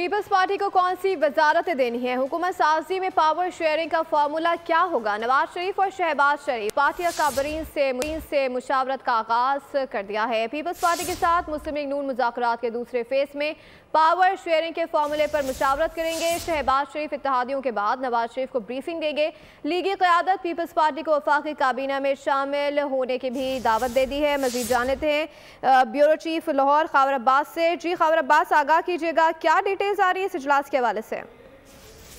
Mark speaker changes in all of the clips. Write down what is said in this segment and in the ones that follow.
Speaker 1: Peoples party को कौन सी वजारतें देनी है? हुकूमत साजी में पावर शेयरिंग का फार्मूला क्या होगा? नवाज शरीफ और शहबाज शरीफ पार्टी अकाबरीन से मुशावरत का आगाज कर दिया है। पीपल्स पार्टी के साथ मुस्लिम लीग नून मुज़ाकरात के दूसरे फेज में पावर शेयरिंग के फार्मूले पर मुशावरत करेंगे। शहबाज शरीफ इत्तेहादियों के बाद नवाज शरीफ को ब्रीफिंग देंगे। लीगी क़यादत पीपल्स पार्टी को वफाकी काबीना में शामिल होने की भी दावत दे दी है। मज़ीद जानते हैं ब्यूरो चीफ लाहौर ख़ावर अब्बास से। जी ख़ावर अब्बास, आगाह कीजिएगा, क्या डिटेल्स आ रही है इस इजलास के हवाले से?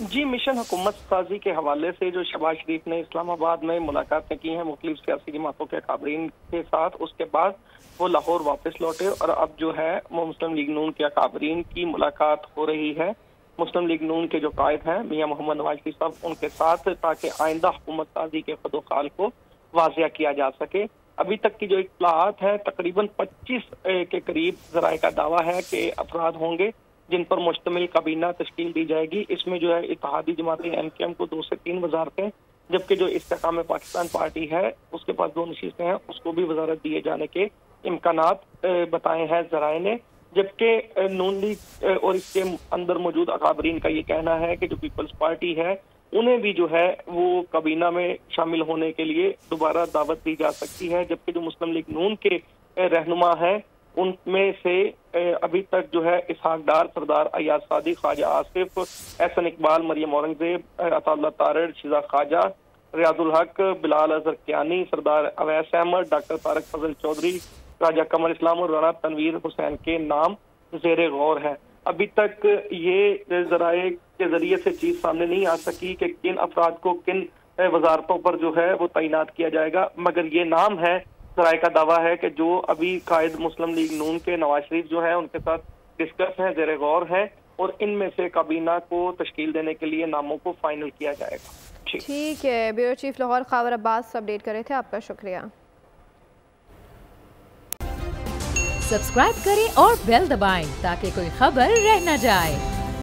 Speaker 2: जी, मिशन हुकूमत साजी के हवाले से जो शहबाज शरीफ ने इस्लामाबाद में मुलाकातें की हैं मुख्तलिफ सियासी जमातों के अकाबरीन के साथ, उसके बाद वो लाहौर वापस लौटे और अब जो है वो मुस्लिम लीग नून के अकाबरीन की मुलाकात हो रही है। मुस्लिम लीग नून के जो कायद हैं मियां मोहम्मद नवाज शरीफ साहब, उनके साथ, ताकि आइंदा हुकूमत साजी के खुदोखाल को वाज़िया किया जा सके। अभी तक की जो इत्तलाआत है तकरीबन 25 के करीब ज़राए का दावा है कि अफराद होंगे जिन पर मुश्तमिल काबीना तश्कील दी जाएगी। इसमें जो है इत्तेहादी जमात MKM को 2 से 3 वजारतें, जबकि जो इस्तेकाम पाकिस्तान पार्टी है उसके पास 2 नशीस्तें हैं, उसको भी वजारत दिए जाने के इम्कानात बताए हैं ज़राए ने। जबकि नून लीग और इसके अंदर मौजूद अकाबरीन का ये कहना है कि जो पीपल्स पार्टी है उन्हें भी जो है वो काबीना में शामिल होने के लिए दोबारा दावत दी जा सकती है। जबकि जो मुस्लिम लीग नून के रहनुमा हैं उनमें से अभी तक जो है इसहाक डार, सरदार अयाज सादी, ख्वाजा आसिफ, एहसन इकबाल, मरियम औरंगजेब, अताउल्लाह तारड़, शिजा ख्वाजा, रियाजुल हक, बिलाल अजहर कियानी, सरदार अवैस अहमद, डॉक्टर तारक फजल चौधरी, राजा कमर इस्लाम और राना तनवीर हुसैन के नाम जेरे गौर है। अभी तक ये जराए के जरिए से चीज सामने नहीं आ सकी कि किन अफराद को किन वजारतों पर जो है वो तैनात किया जाएगा, मगर ये नाम है, जराए का दावा है कि जो अभी कायद मुस्लिम लीग नून के नवाज शरीफ जो है उनके साथ डिस्कस है, जेरे गौर है, और इनमें से काबीना को तश्कील देने के लिए नामों को फाइनल किया जाएगा।
Speaker 1: ठीक है, bureau chief Lahore Khawar Abbas update कर रहे थे, आपका शुक्रिया।
Speaker 3: सब्सक्राइब करें और बेल दबाएं ताकि कोई खबर रह न जाए।